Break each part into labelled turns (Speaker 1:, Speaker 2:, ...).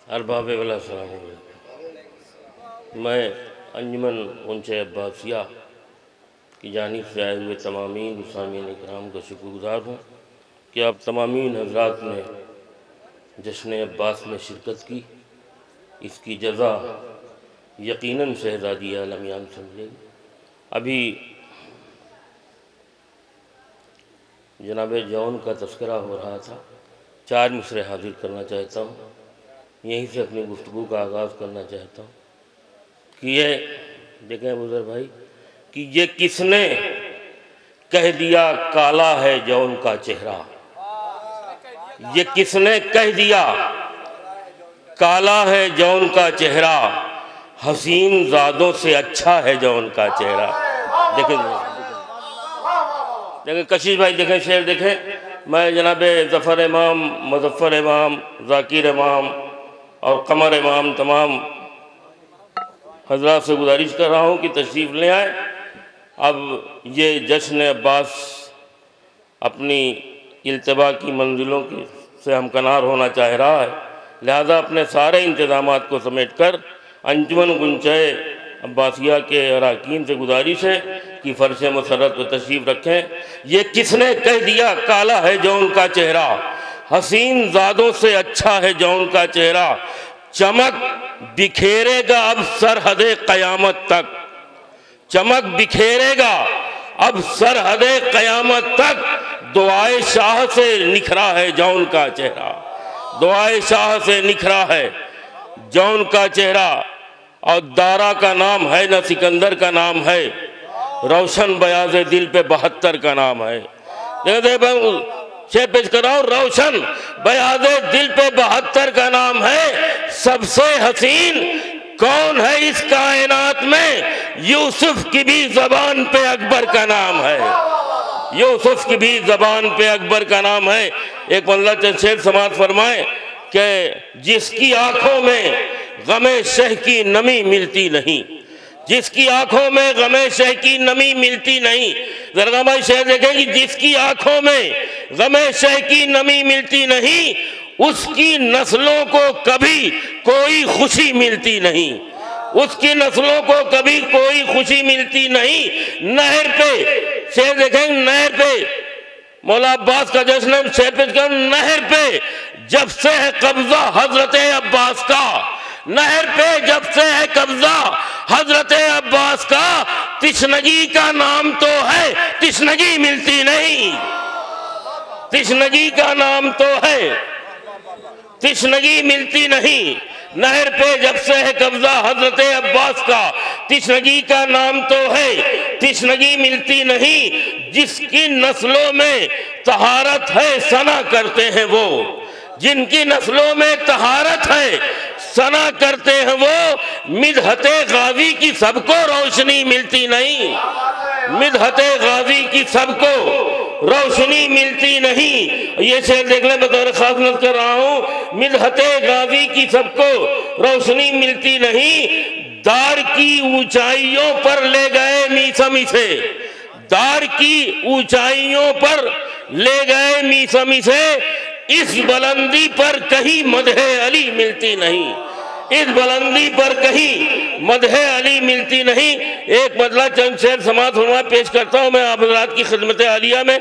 Speaker 1: अरबाब वाला सलाम। मैं अंजुमन उनसे अब्बासिया की जानिब से आए हुए तमामीन सामीन इकराम का शुक्रगुज़ार हूँ कि आप तमामीन हज़रात ने जश्न अब्बास में शिरकत की। इसकी जज़ा यकीनन शहज़ादी आलमियान समझेगी। अभी जनाब जौन का तस्करा हो रहा था, 4 मिसरे हाजिर करना चाहता हूँ, यहीं से अपनी गुफ्तगू का आगाज़ करना चाहता हूँ कि ये देखें बुज़ुर्ग भाई कि ये किसने कह दिया काला है जौन का चेहरा, ये किसने कह दिया काला है जौन का चेहरा, हसीन ज़ादों से अच्छा है जौन का चेहरा। देखें देखें कशिश भाई, देखें शेर देखें। मैं जनाब ज़फ़र इमाम, मुज़फ़्फ़र इमाम, ज़ाकिर इमाम और कमर इमाम तमाम हज़रात से गुजारिश कर रहा हूँ कि तशरीफ़ ले आए। अब ये जश्न अब्बास अपनी इल्तिबा की मंजिलों की से हमकनार होना चाह रहा है, लिहाजा अपने सारे इंतज़ामात को समेट कर अंजुमन गुंचाए अब्बासिया के अरकान से गुजारिश है कि फ़र्श मुसर्रत पर तशरीफ़ रखें। ये किसने कह दिया काला है जौन का चेहरा, हसीन ज़ादों से अच्छा है जौन का चेहरा, चमक बिखेरेगा अब सरहदे क़यामत तक, चमक बिखेरेगा अब सरहदे क़यामत तक, दुआए शाह से निखरा है जौन का चेहरा, दुआए शाह से निखरा है जौन का चेहरा। और दारा का नाम है न सिकंदर का नाम है, रोशन बयाज दिल पे 72 का नाम है। शेर पेश कर रहा हूँ, रोशन बयाज दिल पे 72 का नाम है। सबसे हसीन कौन है इस कायनात में, यूसुफ की भी ज़बान पे अकबर का नाम है, यूसुफ की भी ज़बान पे अकबर का नाम है। एक मंज़ला चंद शेर समात फरमाए कि जिसकी आंखों में गमे शह की नमी मिलती नहीं, जिसकी आंखों में गमे शह की नमी मिलती नहीं। जरा भाई शेर देखें कि जिसकी आंखों में गमे शह की नमी मिलती नहीं, उसकी नस्लों को कभी कोई खुशी मिलती नहीं, उसकी नस्लों को कभी कोई खुशी मिलती नहीं। नहर पे शेर देखें, नहर पे मौला अब्बास का जश्न शेर पे कर, नहर पे जब से है कब्जा हजरत अब्बास का, नहर पे जब से है कब्जा हजरत अब्बास का, तिश्नगी का नाम तो है तिश्नगी मिलती नहीं, तिश्नगी का नाम तो है तिश्नगी मिलती नहीं। नहर पे जब से है कब्जा हजरत अब्बास का, तिश्नगी का नाम तो है तिश्नगी मिलती नहीं। जिसकी नस्लों में तहारत है सना करते हैं वो, जिनकी नस्लों में तहारत है सना करते हैं वो, मिदहते गाजी की सबको रोशनी मिलती नहीं, मिदहते गाजी की सबको रोशनी मिलती नहीं। ये शेर देख ले, बतौर खास नज़र कर रहा हूँ, मिदहते गाजी की सबको रोशनी मिलती नहीं। दार की ऊंचाइयों पर ले गए मीसा मिसे, दार की ऊंचाइयों पर ले गए मीसा मिसे, इस बुलंदी पर कहीं मदहे अली मिलती नहीं, इस बुलंदी पर कहीं मदहे अली मिलती नहीं। एक बदला चंद शेर समात फरमा पेश करता हूँ मैं आप हज़रात की खिदमत आलिया में।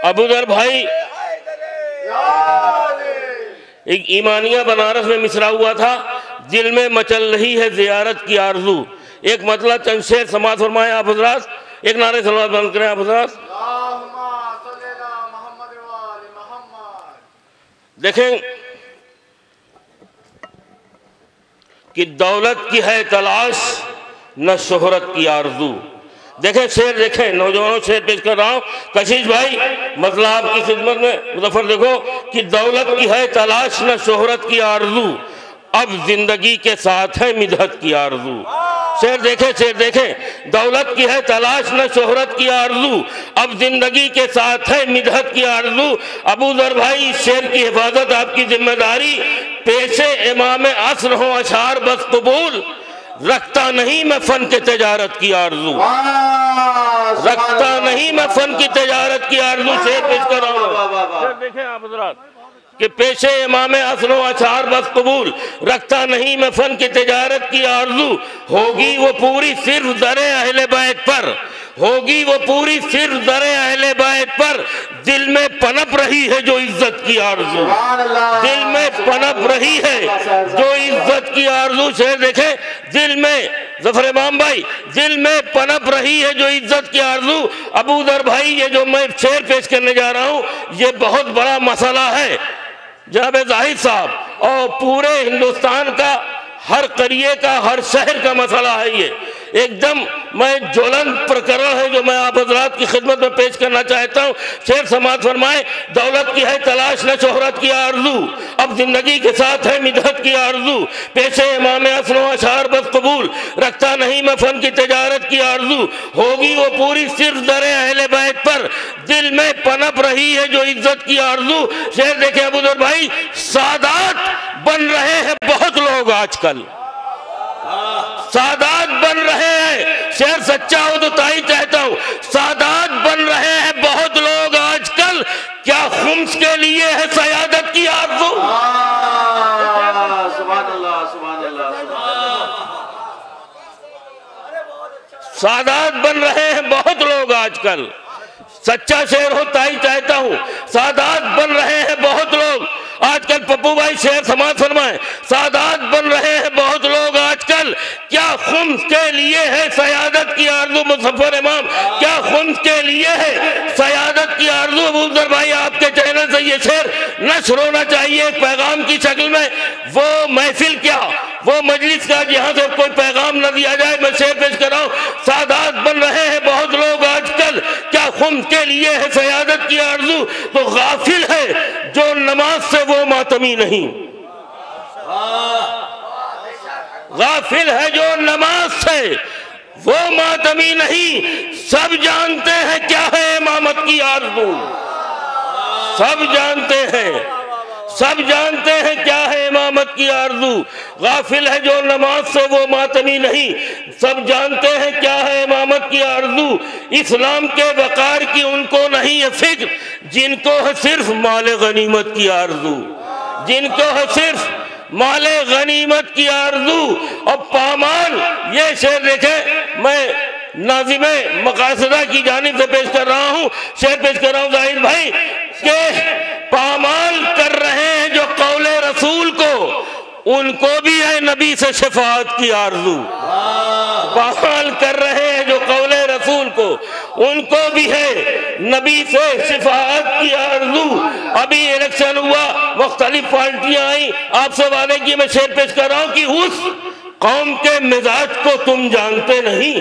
Speaker 1: अबूदर भाई एक ईमानिया बनारस में मिसरा हुआ था, दिल में मचल रही है ज़ियारत की आरज़ू। एक मतलब चंद शेर समात फरमाए आप हज़रात, एक नारे सलावत बंद करें आप हज़रात। देखें कि दौलत की है तलाश न शोहरत की आरज़ू। देखें शेर देखें नौजवानों, शेर पेश कर रहा हूँ कशिश भाई, मतलब आपकी खिदमत में मुज़फ़्फ़र। देखो कि दौलत की है तलाश न शोहरत की आरज़ू, अब जिंदगी के साथ है मिदहत की आरज़ू। शेर देखें, शेर देखें, दौलत की है तलाश न शोहरत की आरज़ू, अब जिंदगी के साथ है मिदहत की आरज़ू। अबू ज़र भाई शेर की हिफाजत आपकी जिम्मेदारी, पेशे इमाम असर हो अशार बस कबूल, रखता नहीं मैं फन के तजारत की आरज़ू, रखता नहीं मैं फन की तजारत की आरज़ू। शेर पेश कर रहा हूँ, देखें आप हज़रात कि पेशे इमाम हसन व अशआर बस कबूल, रखता नहीं मैं फन की तिजारत की आरजू, होगी वो पूरी सिर्फ दरे अहले बैत पर, होगी वो पूरी सिर्फ दरे अहले बैत पर, दिल में पनप रही है जो इज्जत की आरजू, दिल में पनप रही है जो इज्जत की आरजू। शेर देखे, दिल में, जफर इमाम भाई, दिल में पनप रही है जो इज्जत की आरजू। अबू दर भाई, ये जो मैं शेर पेश करने जा रहा हूँ ये बहुत बड़ा मसला है जनाब जाहिद साहब, और पूरे हिंदुस्तान का, हर करिए का, हर शहर का मसला है ये। एकदम मैं ज्वलंत प्रकरण है जो मैं आप हजरात की खिदमत में पेश करना चाहता हूँ। शेर समाज फरमाए, दौलत की है तलाश न शोहरत की आरजू, अब जिंदगी के साथ है मिदहत की आरजू, पेशे इमाम हसन व अशआर बस कबूल, रखता नहीं मैं फन की तिजारत की आरजू, होगी वो पूरी सिर्फ दरे अहले बैत पर, दिल में पनप रही है जो इज्जत की आरजू। शेर देखे अबू दर भाई, सादात बन रहे हैं बहुत लोग आजकल, सादात बन रहे हैं। शेर सच्चा हो तो ताई चाहता हूं, सादात बन रहे हैं बहुत लोग आजकल, क्या खुम्स के लिए है सयादत की आरज़ू। सादात बन रहे हैं बहुत लोग आजकल, सच्चा शेर हो ताई चाहता हूं, सादात बन रहे हैं बहुत लोग आजकल। पप्पू भाई शेर समाज फरमाए, सादात बन रहे हैं बहुत लोग आजकल, क्या खुम्स के लिए है सयादत की आरज़ू। मुज़फ़्फ़र इमाम, क्या खुम्स के लिए है सयादत की आरज़ू। अबू दर भाई, आपके चैनल से ये शेर नश्र होना चाहिए एक पैगाम की शक्ल में। वो महफिल क्या, वो मजलिस का जहाँ से कोई पैगाम न दिया जाए, मैं शेर पेश कर रहा हूँ। सादात बन रहे हैं बहुत लोग आजकल, क्या खुम्स के लिए है सयादत की आरज़ू। तो गाफिल है जो नमाज से वो मातमी नहीं, गाफिल है जो नमाज से वो मातमी नहीं। सब जानते हैं क्या है इमामत की आरज़ू, सब जानते हैं, सब जानते हैं क्या है इमामत की आरज़ू। गाफिल है जो नमाज से वो मातमी नहीं, सब जानते हैं क्या है इमामत की आरज़ू। इस्लाम के वक़ार की उनको नहीं है फिक्र, जिनको है सिर्फ माले गनीमत की आरज़ू, जिनको है सिर्फ माले गनीमत की आरज़ू और पामाल। ये शेर देखे, मैं नाज़िमे मकासदा की जानिब से पेश कर रहा हूँ, शेर पेश कर रहा हूँ जाहिद भाई, के पामाल कर रहे हैं जो कौले रसूल को, उनको भी है नबी से शफाअत की आरज़ू। पामाल कर रहे हैं जो कौले रसूल को, उनको भी है नबी से शफाअत की आरज़ू। अभी इलेक्शन हुआ, मुख्तलिफ पार्टियां आई, आपसे वादे की मैं शेर पेश कर रहा हूं कि उस कौम के मिजाज को तुम जानते नहीं,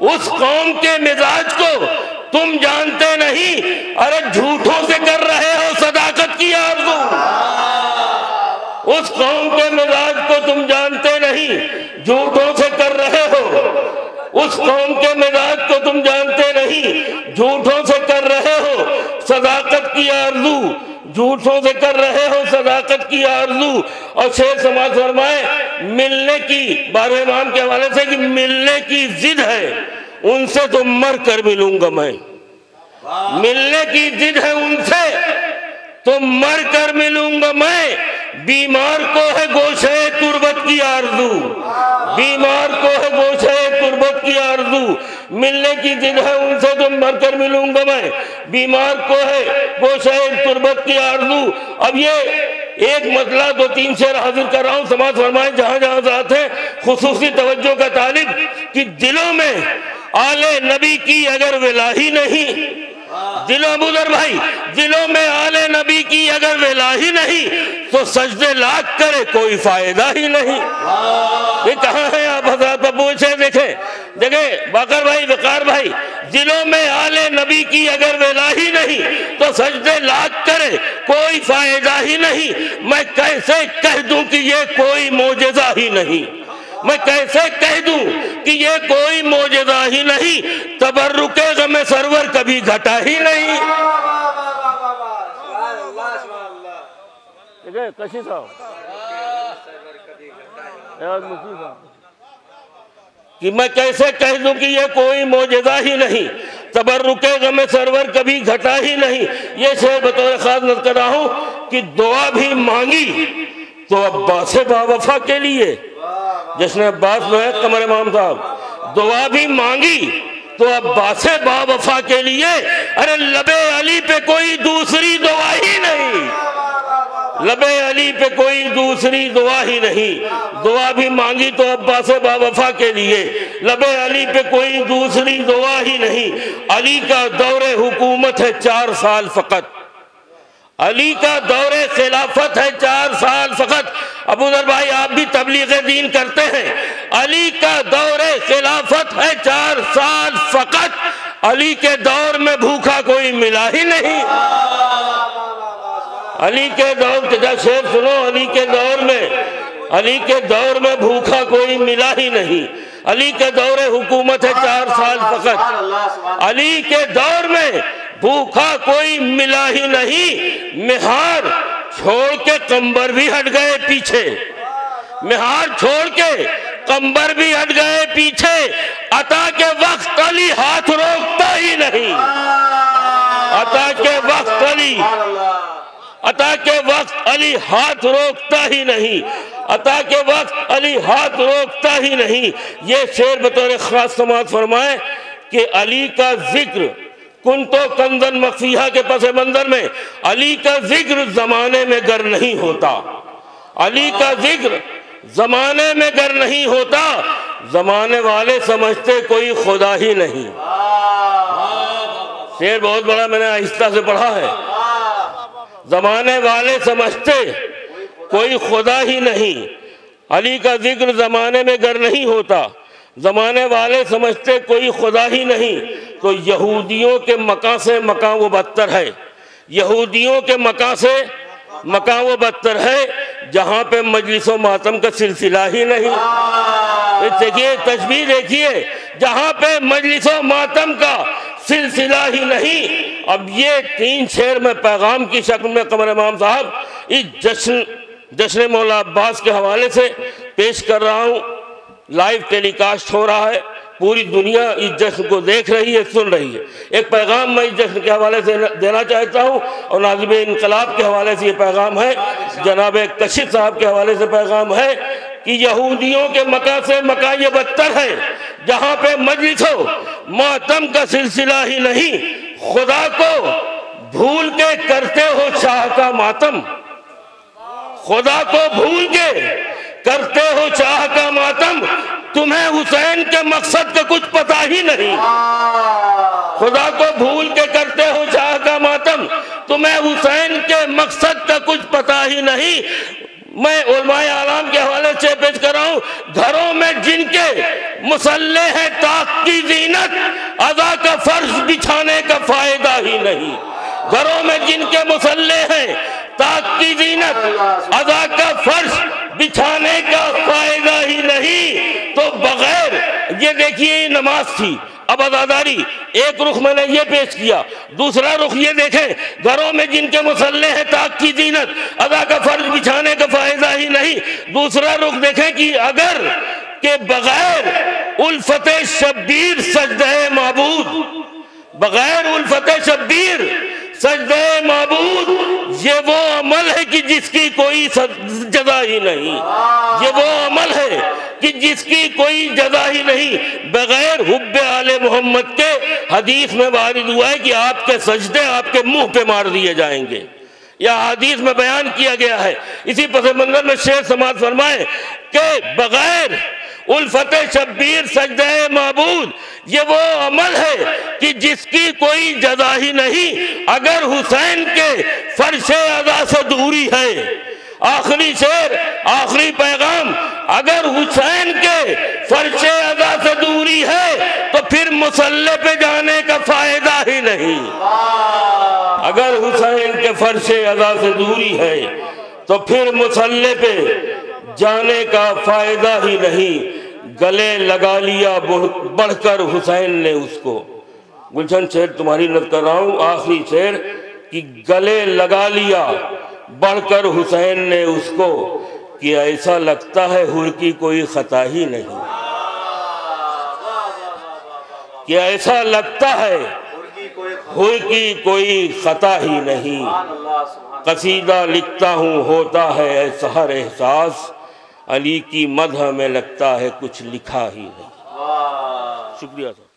Speaker 1: उस कौम के मिजाज को तुम जानते नहीं। अरे झूठों से कर रहे हो सदाकत की आरज़ू, उस कौम के मिजाज को तुम जानते नहीं, झूठों से कर रहे हो। उस कौम के मिजाज को तुम जानते नहीं, झूठों से कर रहे हो सदाकत की आरज़ू, झूठों से कर रहे हो सदाकत की आरज़ू। और शेर समाज फरमाए, मिलने की, बारह इमाम के हवाले से कि मिलने की जिद है उनसे तो मर कर मिलूंगा मैं, मिलने की जिद है उनसे तो मर कर मिलूंगा मैं। बीमार को है गोशे तुरबत की आरज़ू, बीमार को है गोशे तुरबत की आरज़ू, मिलने की जिद है उनसे तो मर कर मिलूंगा मैं, बीमार को है गोशे तुरबत की आरज़ू। अब ये एक मतला दो तीन शेर हाजिर कर रहा हूँ, समाज फरमाए जहाँ जहाँ जात है खुसूसी तवज्जो का तालिब, कि दिलों में आले नबी की अगर विलाही नहीं, दिलों अबू दर भाई, दिलों में आले नबी की अगर विलाही नहीं तो सजदे लाख करे कोई फायदा ही नहीं। ये कहाँ है आप हज़रात बब्बू से देखे, देखे बाकर भाई, वकार भाई, दिलों में आले नबी की अगर विलाही नहीं तो सजदे लाख करे कोई फायदा ही नहीं। मैं कैसे कह दूं कि ये कोई मोजज़ा ही नहीं, मैं कैसे कह दूं कि ये कोई मोजज़ा ही नहीं, तबर्रुके गमे सरवर कभी घटा ही नहीं। कशी साहब कि मैं कैसे कह दूं कि ये कोई मोजज़ा ही नहीं, तबर्रुके गमे सरवर कभी घटा ही नहीं। ये शेर बतौर खास नज़र कर रहा हूँ कि दुआ भी मांगी तो अब्बास बावफा के लिए, जिसने अब्बास में कमर इमाम साहब, दुआ भी मांगी तो अब्बास बावफा के लिए। अरे लबे अली पे कोई दूसरी दुआ ही नहीं, लबे अली पे कोई दूसरी दुआ ही नहीं। दुआ भी मांगी तो अब्बास बावफा के लिए, लबे अली पे कोई दूसरी दुआ ही नहीं। अली का दौरे हुकूमत है 4 साल फ़कत, अली का दौरे खिलाफत है 4 साल फ़कत। अबूजर भाई आप भी तबलीग दीन करते हैं, अली का दौरे खिलाफत है 4 साल फ़कत। अली के दौर में भूखा कोई मिला ही नहीं। अली के दौर का शेर सुनो, अली के दौर में, अली के दौर में भूखा कोई मिला ही नहीं। अली के दौरे हुकूमत है 4 साल फ़कत, अली के दौर में भूखा कोई मिला ही नहीं। मिहार छोड़ के कंबर भी हट गए पीछे, मिहार छोड़ के कंबर भी हट गए पीछे। अता के वक्त अली हाथ रोकता ही नहीं, अता के वक्त अली, अता के वक्त अली हाथ रोकता ही नहीं, अता के वक्त अली हाथ रोकता ही नहीं। ये शेर बतौर खास समाअत फरमाए कि अली का जिक्र कुन तो कंदन मखफिया के पस मंजर में, अली का जिक्र जमाने में गर नहीं होता, अली का जिक्र जमाने में गर नहीं होता। जमाने वाले समझते कोई खुदा ही नहीं। शेर बहुत बड़ा, मैंने आहिस्ता से पढ़ा है। जमाने वाले समझते कोई खुदा ही नहीं, अली का जिक्र जमाने में गर नहीं होता। जमाने वाले समझते कोई खुदा ही नहीं। तो यहूदियों के मकां से मकां वो बदतर है, यहूदियों के मकां से मकां वो बदतर है जहाँ पे मजलिसो मातम का सिलसिला ही नहीं। देखिए तशबीह देखिए, जहाँ पे मजलिसो मातम का सिलसिला ही नहीं। अब ये 3 शेर में पैगाम की शक्ल में कमर इमाम साहब इस जश्न मौला अब्बास के हवाले से पेश कर रहा हूँ। लाइव टेलीकास्ट हो रहा है, पूरी दुनिया इस जश्न को देख रही है, सुन रही है। एक पैगाम मैं इस जश्न के हवाले से देना चाहता हूँ और नाज़िम इनकलाब के हवाले से ये पैगाम है, जनाब कशिफ साहब के हवाले से पैगाम है कि यहूदियों के मका से मका ये बदतर है जहाँ पे मजलिसो मातम का सिलसिला ही नहीं। खुदा को भूल के करते हो शाह का मातम, खुदा को भूल के करते हो शाह का मातम। तुम्हें हुसैन के मकसद का कुछ पता ही नहीं, खुदा को भूल के करते हो शाह का मातम। तुम्हें हुसैन के मकसद का कुछ पता ही नहीं। मैं उलमाए आलाम के हवाले से पेश कर रहा हूँ। घरों में जिनके मुसल्ले हैं ताक की जीनत, अदा का फर्श बिछाने का फायदा ही नहीं। घरों में जिनके मुसल्ले हैं ताक की जीनत, अदा का फर्श बिछाने का फायदा ही नहीं। तो बगैर ये देखिए नमाज थी, अब अदादारी। एक रुख मैंने ये पेश किया, दूसरा रुख ये देखें, घरों में जिनके मुसल्ले हैं ताक की जीनत, अदा का फर्ज बिछाने का फायदा ही नहीं। दूसरा रुख देखें कि अगर के बगैर उल्फते शब्बीर सजदे माबूद, बगैर उल्फते शब्बीर सजदे माबूद, ये वो अमल है कि जिसकी कोई जदा ही नहीं। ये वो अमल है कि जिसकी कोई जदा ही नहीं। बगैर हुब्बे आले मोहम्मद के हदीस में वारिद हुआ है कि आपके सजदे आपके मुंह पे मार दिए जाएंगे, या हदीस में बयान किया गया है। इसी पस मंजर में शेर समाज फरमाए कि बगैर उल्फते शब्बीर सजदे माबूद, ये वो अमल है कि जिसकी कोई जदा ही नहीं। अगर हुसैन के फर्शे अदा से दूरी है, आखिरी शेर आखिरी पैगाम, अगर हुसैन के फर्शे अदा से दूरी है तो फिर मुसल्ले पे जाने का फायदा ही नहीं। अगर हुसैन के फर्शे अदा से दूरी है तो फिर मुसल्ले पे जाने का फायदा ही नहीं। गले लगा लिया बढ़कर हुसैन ने उसको। गुलशन शेर तुम्हारी नज़र कर रहा हूँ, आखिरी शेर कि गले लगा लिया बढ़कर हुसैन ने उसको, कि ऐसा लगता है हुर की कोई खता ही नहीं, कि ऐसा लगता है हुर की कोई खता ही नहीं। कसीदा लिखता हूँ होता है ऐसा हर एहसास, अली की मदह में लगता है कुछ लिखा ही नहीं। शुक्रिया सर।